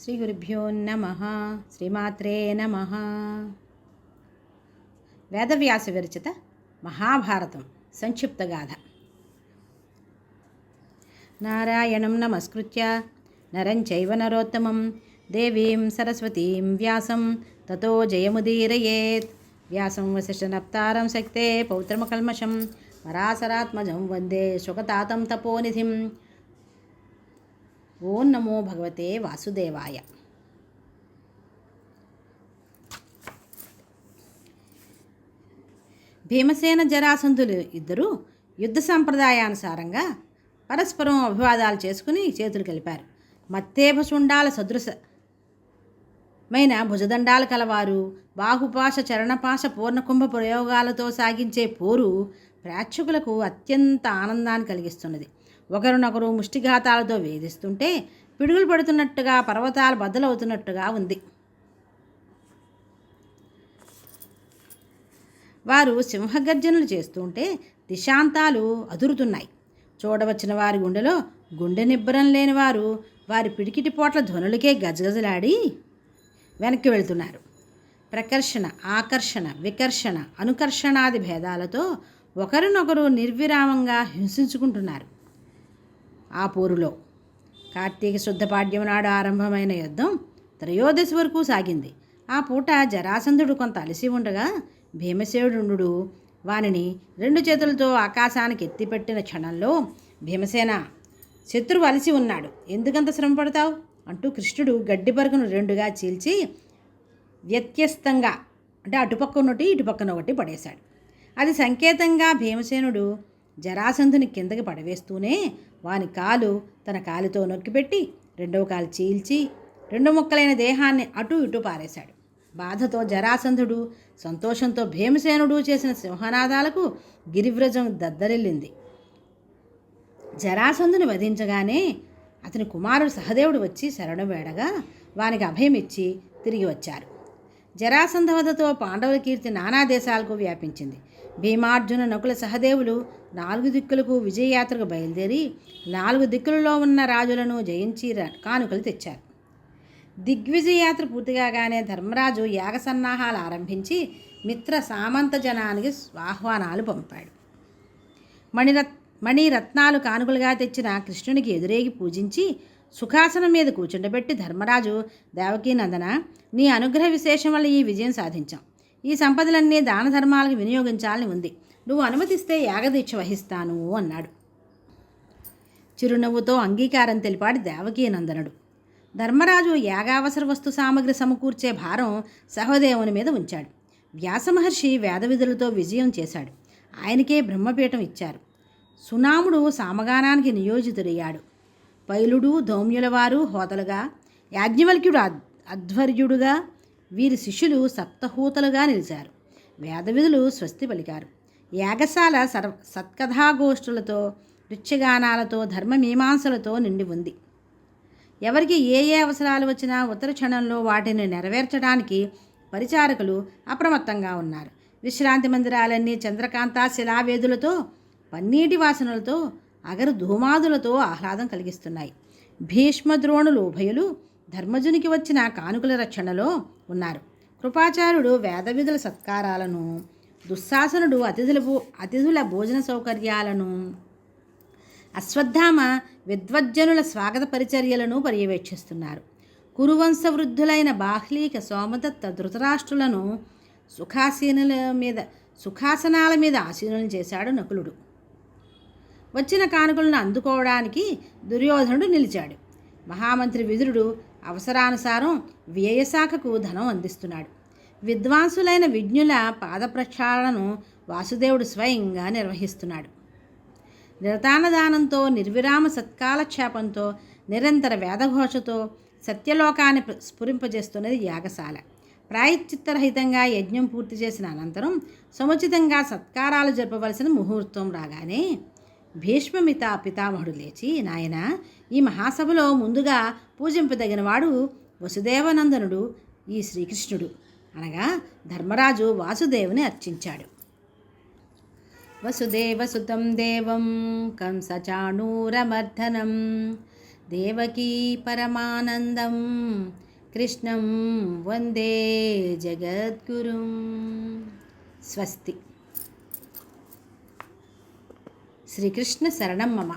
శ్రీ గురుభ్యో నమః. శ్రీమాత్రే నమః. వేదవ్యాస విరచిత మహాభారతం సంక్షిప్త గాథ. నారాయణం నమస్కృత్య నరం చైవ నరోత్తమం దేవీం సరస్వతీం వ్యాసం తతో జయముదీరయేత్. వ్యాసం వసిష్ఠనప్తారం శక్తే పౌత్రమకల్మషం పరాశరాత్మజం వందే సుఖతాతం తపోనిధిం. ఓం నమో భగవతే వాసుదేవాయ. భీమసేన జరాసంధులు ఇద్దరూ యుద్ధ సంప్రదాయానుసారంగా పరస్పరం అభివాదాలు చేసుకుని చేతులు కలిపారు. మత్తేభశుండాల సదృశమైన భుజదండాలు కలవారు, బాహుపాశ చరణపాశ పూర్ణకుంభ ప్రయోగాలతో సాగించే పోరు ప్రేక్షకులకు అత్యంత ఆనందాన్ని కలిగిస్తున్నది. ఒకరినొకరు ముష్టిఘాతాలతో వేధిస్తుంటే పిడుగులు పడుతున్నట్టుగా, పర్వతాలు బద్దలవుతున్నట్టుగా ఉంది. వారు సింహగర్జనలు చేస్తుంటే దిశాంతాలు అదురుతున్నాయి. చూడవచ్చిన వారి గుండెలో గుండె నిబ్బరం లేని వారు వారి పిడికిటి పోట్ల ధ్వనులకే గజగజలాడి వెనక్కి వెళ్తున్నారు. ప్రకర్షణ, ఆకర్షణ, వికర్షణ, అనుకర్షణాది భేదాలతో ఒకరినొకరు నిర్విరామంగా హింసించుకుంటున్నారు. ఆ పోరులో కార్తీక శుద్ధ పాడ్యం నాడు ఆరంభమైన యుద్ధం త్రయోదశి వరకు సాగింది. ఆ పూట జరాసంధుడు కొంత అలసి ఉండగా భీమసేనుడు వానిని రెండు చేతులతో ఆకాశానికి ఎత్తిపెట్టిన క్షణంలో, భీమసేన, శత్రువు అలసి ఉన్నాడు, ఎందుకంత శ్రమ పడతావు అంటూ కృష్ణుడు గడ్డి పరుగును రెండుగా చీల్చి వ్యత్యస్తంగా, అంటే అటుపక్క ఒకటి ఇటుపక్కన ఒకటి పడేశాడు. అది సంకేతంగా భీమసేనుడు జరాసంధుని కిందకి పడవేస్తూనే వాని కాలు తన కాలితో నొక్కిపెట్టి రెండవ కాలు చీల్చి రెండు ముక్కలైన దేహాన్ని అటు ఇటు పారేశాడు. బాధతో జరాసంధుడు, సంతోషంతో భీమసేనుడు చేసిన సింహనాదాలకు గిరివ్రజం దద్దరిల్లింది. జరాసంధుని వధించగానే అతని కుమారుడు సహదేవుడు వచ్చి శరణు వేడగా వానికి అభయమిచ్చి తిరిగి వచ్చారు. జరాసంధవధతో పాండవుల కీర్తి నానా దేశాలకు వ్యాపించింది. భీమార్జున నకుల సహదేవులు 4 దిక్కులకు విజయయాత్రకు బయలుదేరి 4 దిక్కులలో ఉన్న రాజులను జయించి కానుకలు తెచ్చారు. దిగ్విజయయాత్ర పూర్తిగానే ధర్మరాజు యాగ సన్నాహాలు ఆరంభించి మిత్ర సామంత జనానికి ఆహ్వానాలు పంపాడు. మణిరత్నాలు కానుకలుగా తెచ్చిన కృష్ణునికి ఎదురేగి పూజించి సుఖాసనం మీద కూర్చుండబెట్టి ధర్మరాజు, దేవకీనందన, నీ అనుగ్రహ విశేషం వల్ల ఈ విజయం సాధించాం. ఈ సంపదలన్నీ దాన ధర్మాలకు వినియోగించాలని ఉంది. నువ్వు అనుమతిస్తే యాగదీక్ష వహిస్తాను అన్నాడు. చిరునవ్వుతో అంగీకారం తెలిపాడు దేవకీనందనుడు. ధర్మరాజు యాగావసర వస్తు సామగ్రి సమకూర్చే భారం సహదేవుని మీద ఉంచాడు. వ్యాసమహర్షి వేదవిధులతో విజయం చేశాడు. ఆయనకే బ్రహ్మపీఠం ఇచ్చారు. సునాముడు సామగానానికి నియోజితుడయ్యాడు. పైలుడు, ధౌమ్యుల వారు హోతలుగా, యాజ్ఞవల్క్యుడు అధ్వర్యుడుగా, వీరి శిష్యులు సప్తహూతలుగా నిలిచారు. వేదవిధులు స్వస్తి పలికారు. యాగశాల సత్కథాగోష్ఠులతో, నృత్యగానాలతో, ధర్మమీమాంసలతో నిండి ఉంది. ఎవరికి ఏ అవసరాలు వచ్చినా ఉత్తర క్షణంలో వాటిని నెరవేర్చడానికి పరిచారకులు అప్రమత్తంగా ఉన్నారు. విశ్రాంతి మందిరాలన్నీ చంద్రకాంత శిలావేదులతో, పన్నీటి వాసనలతో, అగరు ధూమాదులతో ఆహ్లాదం కలిగిస్తున్నాయి. భీష్మద్రోణులు ఉభయులు ధర్మజునికి వచ్చిన కానుకల రక్షణలో ఉన్నారు. కృపాచార్యుడు వేదవిధుల సత్కారాలను, దుశ్శాసనుడు అతిథుల భోజన సౌకర్యాలను, అశ్వత్థామ విద్వజ్జనుల స్వాగత పరిచర్యలను పర్యవేక్షిస్తున్నారు. కురువంశవృద్ధులైన బాహ్లీక, సోమదత్త, ధృతరాష్ట్రులను సుఖాసనాల మీద ఆసీనులను చేశాడు నకులుడు. వచ్చిన కానుకలను అందుకోవడానికి దుర్యోధనుడు నిలిచాడు. మహామంత్రి విదురుడు అవసరానుసారం వ్యయశాఖకు ధనం అందిస్తున్నాడు. విద్వాంసులైన విజ్ఞుల పాదప్రక్షాళనను వాసుదేవుడు స్వయంగా నిర్వహిస్తున్నాడు. నిరతానదానంతో, నిర్విరామ సత్కాలక్షేపంతో, నిరంతర వేదఘోషతో సత్యలోకాన్ని స్ఫురింపజేస్తున్నది యాగశాల. ప్రాయశ్చిత్తరహితంగా యజ్ఞం పూర్తి చేసిన అనంతరం సముచితంగా సత్కారాలు జరపవలసిన ముహూర్తం రాగానే భీష్మమిత పితామహుడు లేచి, నాయన, ఈ మహాసభలో ముందుగా పూజింపదగినవాడు వసుదేవనందనుడు, ఈ శ్రీకృష్ణుడు అనగా ధర్మరాజు వాసుదేవుని అర్చించాడు. వసుదేవసుతం దేవం కంసచాణూరమర్దనం దేవకీ పరమానందం కృష్ణం వందే జగద్గురుం. స్వస్తి. శ్రీకృష్ణ శరణం మమ.